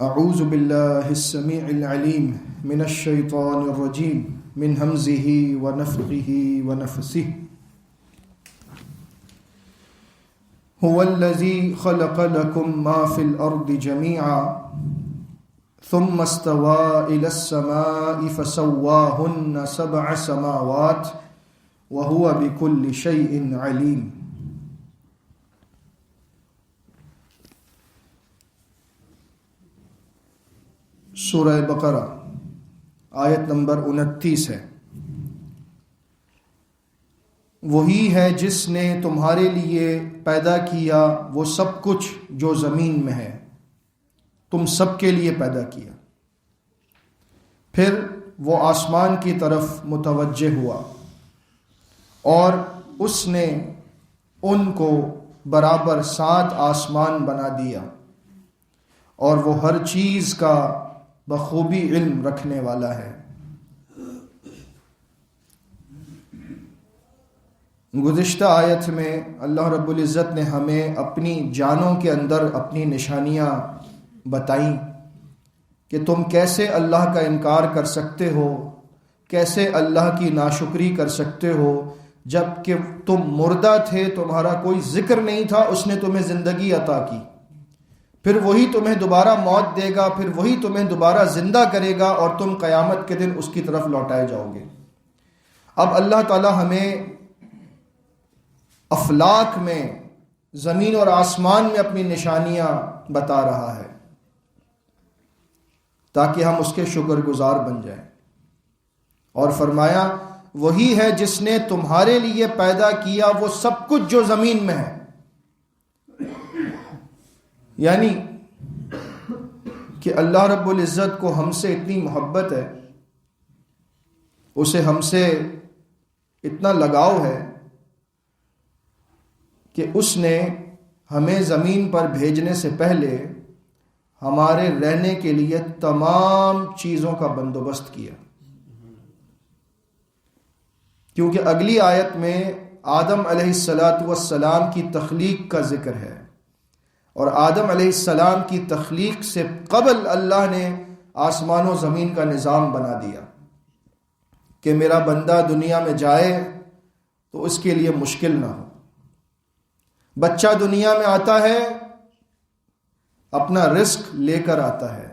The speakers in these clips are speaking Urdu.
اعوذ باللہ السمیع العلیم من الشیطان الرجیم من ہمزہ ونفخہ ونفثہ هو الذی خلق لکم ما فی الارض جمیعا ثم استوى إلى السماء فسواهن 7 سماوات وهو بكل شيء عليم. سورہ بقرہ آیت نمبر 29 ہے. وہی ہے جس نے تمہارے لیے پیدا کیا وہ سب کچھ جو زمین میں ہے، تم سب کے لیے پیدا کیا. پھر وہ آسمان کی طرف متوجہ ہوا اور اس نے ان کو برابر 7 آسمان بنا دیا، اور وہ ہر چیز کا بخوبی علم رکھنے والا ہے. گزشتہ آیت میں اللہ رب العزت نے ہمیں اپنی جانوں کے اندر اپنی نشانیاں بتائیں کہ تم کیسے اللہ کا انکار کر سکتے ہو، کیسے اللہ کی ناشکری کر سکتے ہو. جب کہ تم مردہ تھے، تمہارا کوئی ذکر نہیں تھا، اس نے تمہیں زندگی عطا کی. پھر وہی تمہیں دوبارہ موت دے گا، پھر وہی تمہیں دوبارہ زندہ کرے گا، اور تم قیامت کے دن اس کی طرف لوٹائے جاؤ گے. اب اللہ تعالی ہمیں افلاک میں، زمین اور آسمان میں اپنی نشانیاں بتا رہا ہے تاکہ ہم اس کے شکر گزار بن جائیں. اور فرمایا وہی ہے جس نے تمہارے لیے پیدا کیا وہ سب کچھ جو زمین میں ہے. یعنی کہ اللہ رب العزت کو ہم سے اتنی محبت ہے، اسے ہم سے اتنا لگاؤ ہے کہ اس نے ہمیں زمین پر بھیجنے سے پہلے ہمارے رہنے کے لیے تمام چیزوں کا بندوبست کیا. کیونکہ اگلی آیت میں آدم علیہ السلام کی تخلیق کا ذکر ہے، اور آدم علیہ السلام کی تخلیق سے قبل اللہ نے آسمان و زمین کا نظام بنا دیا کہ میرا بندہ دنیا میں جائے تو اس کے لیے مشکل نہ ہو. بچہ دنیا میں آتا ہے، اپنا رزق لے کر آتا ہے.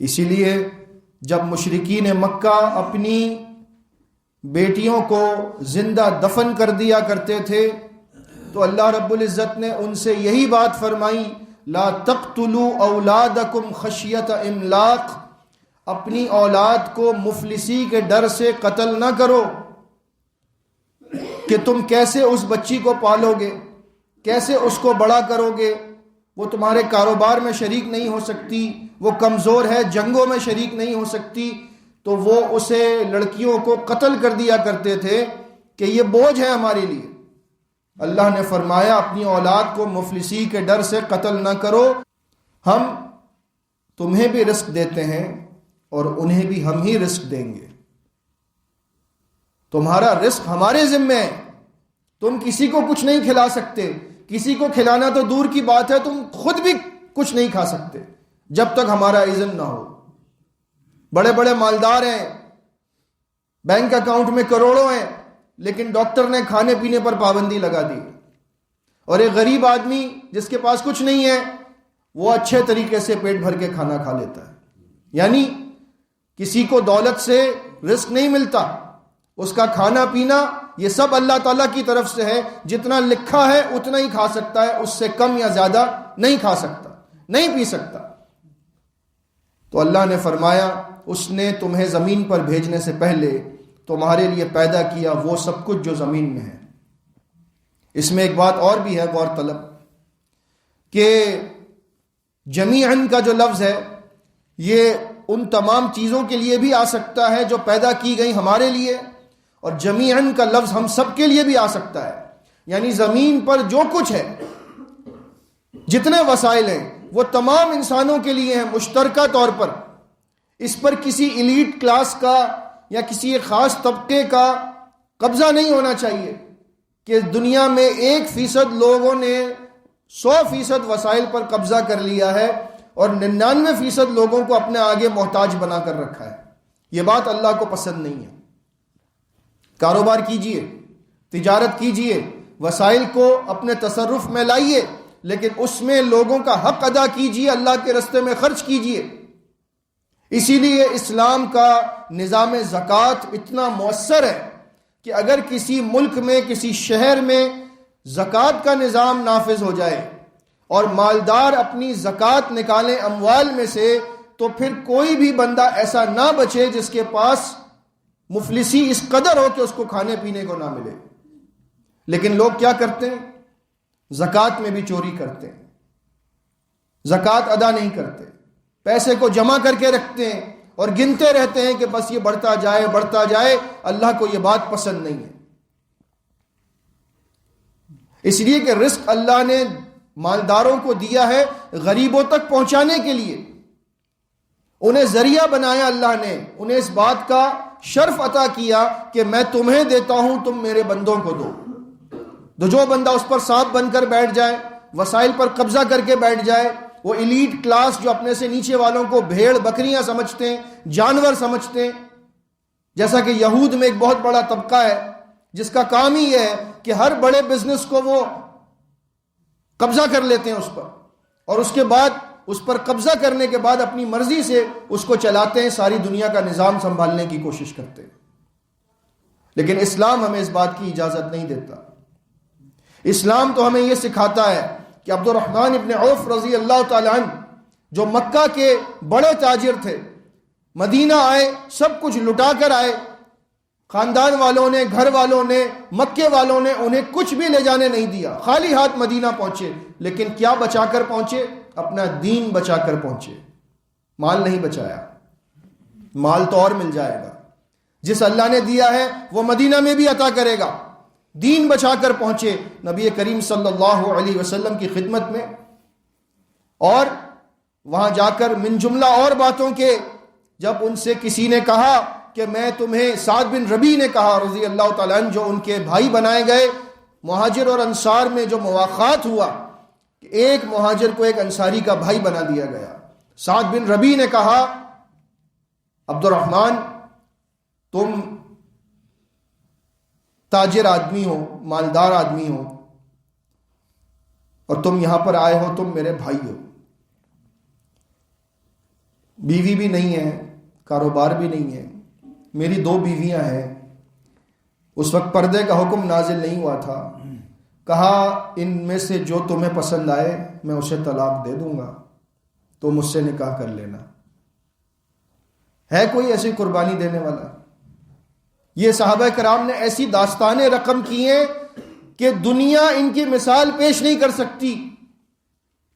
اسی لیے جب مشرکین مکہ اپنی بیٹیوں کو زندہ دفن کر دیا کرتے تھے تو اللہ رب العزت نے ان سے یہی بات فرمائی، لا تقتلوا اولادکم خشیۃ املاق، اپنی اولاد کو مفلسی کے ڈر سے قتل نہ کرو. کہ تم کیسے اس بچی کو پالو گے، کیسے اس کو بڑا کرو گے، وہ تمہارے کاروبار میں شریک نہیں ہو سکتی، وہ کمزور ہے، جنگوں میں شریک نہیں ہو سکتی. تو وہ اسے لڑکیوں کو قتل کر دیا کرتے تھے کہ یہ بوجھ ہے ہمارے لیے. اللہ نے فرمایا اپنی اولاد کو مفلسی کے ڈر سے قتل نہ کرو، ہم تمہیں بھی رزق دیتے ہیں اور انہیں بھی ہم ہی رزق دیں گے. تمہارا رزق ہمارے ذمہ ہے، تم کسی کو کچھ نہیں کھلا سکتے. کسی کو کھلانا تو دور کی بات ہے، تم خود بھی کچھ نہیں کھا سکتے جب تک ہمارا اذن نہ ہو. بڑے بڑے مالدار ہیں، بینک اکاؤنٹ میں کروڑوں ہیں، لیکن ڈاکٹر نے کھانے پینے پر پابندی لگا دی. اور ایک غریب آدمی جس کے پاس کچھ نہیں ہے وہ اچھے طریقے سے پیٹ بھر کے کھانا کھا لیتا ہے. یعنی کسی کو دولت سے رزق نہیں ملتا، اس کا کھانا پینا یہ سب اللہ تعالیٰ کی طرف سے ہے. جتنا لکھا ہے اتنا ہی کھا سکتا ہے، اس سے کم یا زیادہ نہیں کھا سکتا، نہیں پی سکتا. تو اللہ نے فرمایا اس نے تمہیں زمین پر بھیجنے سے پہلے تمہارے لیے پیدا کیا وہ سب کچھ جو زمین میں ہے. اس میں ایک بات اور بھی ہے غور طلب، کہ جمیعاً کا جو لفظ ہے یہ ان تمام چیزوں کے لیے بھی آ سکتا ہے جو پیدا کی گئی ہمارے لیے، اور جمیعاً کا لفظ ہم سب کے لیے بھی آ سکتا ہے. یعنی زمین پر جو کچھ ہے، جتنے وسائل ہیں، وہ تمام انسانوں کے لیے ہیں مشترکہ طور پر. اس پر کسی ایلیٹ کلاس کا یا کسی ایک خاص طبقے کا قبضہ نہیں ہونا چاہیے کہ دنیا میں 1% لوگوں نے 100% وسائل پر قبضہ کر لیا ہے اور 99% لوگوں کو اپنے آگے محتاج بنا کر رکھا ہے. یہ بات اللہ کو پسند نہیں ہے. کاروبار کیجئے، تجارت کیجئے، وسائل کو اپنے تصرف میں لائیے، لیکن اس میں لوگوں کا حق ادا کیجئے، اللہ کے راستے میں خرچ کیجئے. اسی لیے اسلام کا نظام زکوٰۃ اتنا مؤثر ہے کہ اگر کسی ملک میں، کسی شہر میں زکوٰۃ کا نظام نافذ ہو جائے اور مالدار اپنی زکوٰۃ نکالیں اموال میں سے، تو پھر کوئی بھی بندہ ایسا نہ بچے جس کے پاس مفلسی اس قدر ہو کہ اس کو کھانے پینے کو نہ ملے. لیکن لوگ کیا کرتے ہیں؟ زکوٰۃ میں بھی چوری کرتے ہیں، زکوٰۃ ادا نہیں کرتے، پیسے کو جمع کر کے رکھتے ہیں اور گنتے رہتے ہیں کہ بس یہ بڑھتا جائے بڑھتا جائے. اللہ کو یہ بات پسند نہیں ہے. اس لیے کہ رزق اللہ نے مالداروں کو دیا ہے غریبوں تک پہنچانے کے لیے. انہیں ذریعہ بنایا اللہ نے، انہیں اس بات کا شرف عطا کیا کہ میں تمہیں دیتا ہوں، تم میرے بندوں کو دو. تو جو بندہ اس پر سانپ بن کر بیٹھ جائے، وسائل پر قبضہ کر کے بیٹھ جائے، وہ ایلیٹ کلاس جو اپنے سے نیچے والوں کو بھیڑ بکریاں سمجھتے ہیں، جانور سمجھتے ہیں، جیسا کہ یہود میں ایک بہت بڑا طبقہ ہے جس کا کام ہی یہ ہے کہ ہر بڑے بزنس کو وہ قبضہ کر لیتے ہیں اس پر، اور اس کے بعد اس پر قبضہ کرنے کے بعد اپنی مرضی سے اس کو چلاتے ہیں، ساری دنیا کا نظام سنبھالنے کی کوشش کرتے ہیں. لیکن اسلام ہمیں اس بات کی اجازت نہیں دیتا. اسلام تو ہمیں یہ سکھاتا ہے کہ عبد الرحمن ابن عوف رضی اللہ تعالی عنہ جو مکہ کے بڑے تاجر تھے، مدینہ آئے، سب کچھ لٹا کر آئے، خاندان والوں نے، گھر والوں نے، مکے والوں نے انہیں کچھ بھی لے جانے نہیں دیا، خالی ہاتھ مدینہ پہنچے. لیکن کیا بچا کر پہنچے؟ اپنا دین بچا کر پہنچے. مال نہیں بچایا. مال تو اور مل جائے گا، جس اللہ نے دیا ہے وہ مدینہ میں بھی عطا کرے گا. دین بچا کر پہنچے نبی کریم صلی اللہ علیہ وسلم کی خدمت میں، اور وہاں جا کر من جملہ اور باتوں کے جب ان سے کسی نے کہا کہ میں تمہیں، سعد بن ربی نے کہا رضی اللہ تعالیٰ عنہ، جو ان کے بھائی بنائے گئے، مہاجر اور انصار میں جو مواخات ہوا کہ ایک مہاجر کو ایک انصاری کا بھائی بنا دیا گیا. سعد بن ربی نے کہا عبد الرحمن تم تاجر آدمی ہو، مالدار آدمی ہو، اور تم یہاں پر آئے ہو، تم میرے بھائی ہو، بیوی بھی نہیں ہے، کاروبار بھی نہیں ہے، میری 2 بیویاں ہیں. اس وقت پردے کا حکم نازل نہیں ہوا تھا. کہا ان میں سے جو تمہیں پسند آئے میں اسے طلاق دے دوں گا، تو مجھ سے نکاح کر لینا. ہے کوئی ایسی قربانی دینے والا؟ یہ صحابہ کرام نے ایسی داستانیں رقم کی ہیں کہ دنیا ان کی مثال پیش نہیں کر سکتی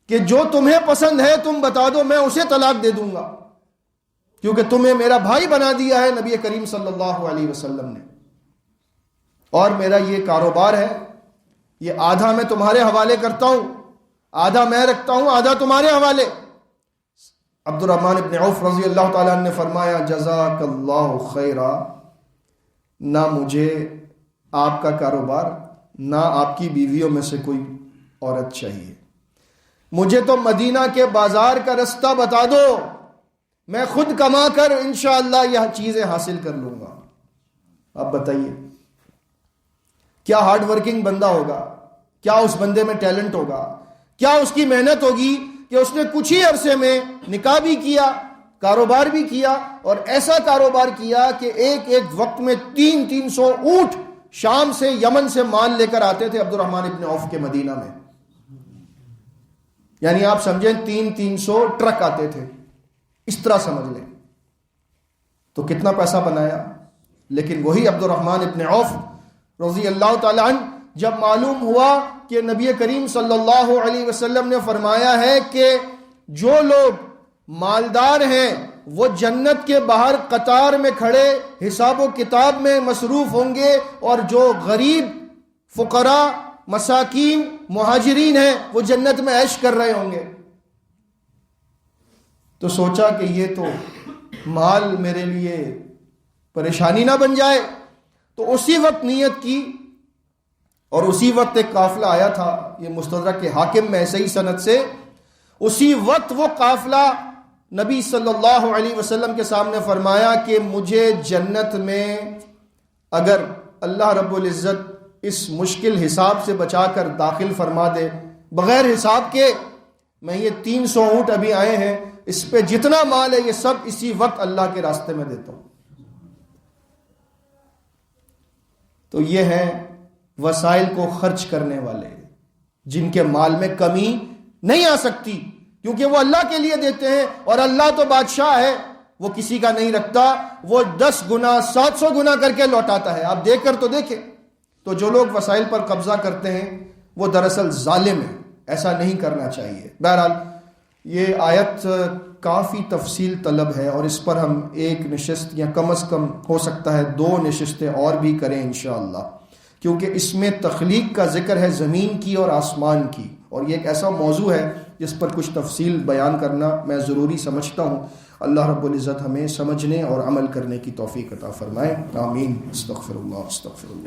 کہ جو تمہیں پسند ہے تم بتا دو، میں اسے طلاق دے دوں گا، کیونکہ تمہیں میرا بھائی بنا دیا ہے نبی کریم صلی اللہ علیہ وسلم نے، اور میرا یہ کاروبار ہے، یہ آدھا میں تمہارے حوالے کرتا ہوں، آدھا میں رکھتا ہوں، آدھا تمہارے حوالے. عبد الرحمن ابن عوف رضی اللہ تعالیٰ عنہ نے فرمایا جزاک اللہ خیرا، نہ مجھے آپ کا کاروبار، نہ آپ کی بیویوں میں سے کوئی عورت چاہیے، مجھے تو مدینہ کے بازار کا رستہ بتا دو، میں خود کما کر انشاءاللہ یہ چیزیں حاصل کر لوں گا. اب بتائیے کیا ہارڈ ورکنگ بندہ ہوگا، کیا اس بندے میں ٹیلنٹ ہوگا، کیا اس کی محنت ہوگی کہ اس نے کچھ ہی عرصے میں نکاح بھی کیا، کاروبار بھی کیا، اور ایسا کاروبار کیا کہ ایک ایک وقت میں 300 اونٹ شام سے، یمن سے مال لے کر آتے تھے عبد الرحمن ابن عوف کے مدینہ میں. یعنی آپ سمجھیں 300 ٹرک آتے تھے، اس طرح سمجھ لیں تو کتنا پیسہ بنایا. لیکن وہی عبد الرحمن ابن عوف رضی اللہ تعالی عنہ جب معلوم ہوا کہ نبی کریم صلی اللہ علیہ وسلم نے فرمایا ہے کہ جو لوگ مالدار ہیں وہ جنت کے باہر قطار میں کھڑے حساب و کتاب میں مصروف ہوں گے، اور جو غریب، فقراء، مساکین، مہاجرین ہیں وہ جنت میں عیش کر رہے ہوں گے، تو سوچا کہ یہ تو مال میرے لیے پریشانی نہ بن جائے. تو اسی وقت نیت کی، اور اسی وقت ایک قافلہ آیا تھا، یہ مستدرک کے حاکم میں صحیح سند سے، اسی وقت وہ قافلہ نبی صلی اللہ علیہ وسلم کے سامنے فرمایا کہ مجھے جنت میں اگر اللہ رب العزت اس مشکل حساب سے بچا کر داخل فرما دے، بغیر حساب کے، میں یہ 300 اونٹ ابھی آئے ہیں، اس پہ جتنا مال ہے یہ سب اسی وقت اللہ کے راستے میں دیتا ہوں۔ تو یہ ہیں وسائل کو خرچ کرنے والے، جن کے مال میں کمی نہیں آ سکتی، کیونکہ وہ اللہ کے لیے دیتے ہیں، اور اللہ تو بادشاہ ہے، وہ کسی کا نہیں رکھتا، وہ 10 گنا 700 گنا کر کے لوٹاتا ہے۔ آپ دیکھ کر تو دیکھیں۔ تو جو لوگ وسائل پر قبضہ کرتے ہیں وہ دراصل ظالم ہیں، ایسا نہیں کرنا چاہیے۔ بہرحال یہ آیت کافی تفصیل طلب ہے، اور اس پر ہم ایک نشست یا کم از کم ہو سکتا ہے 2 نشستیں اور بھی کریں انشاءاللہ، کیونکہ اس میں تخلیق کا ذکر ہے زمین کی اور آسمان کی، اور یہ ایک ایسا موضوع ہے جس پر کچھ تفصیل بیان کرنا میں ضروری سمجھتا ہوں۔ اللہ رب العزت ہمیں سمجھنے اور عمل کرنے کی توفیق عطا فرمائے، آمین۔ استغفر اللہ استغفر اللہ۔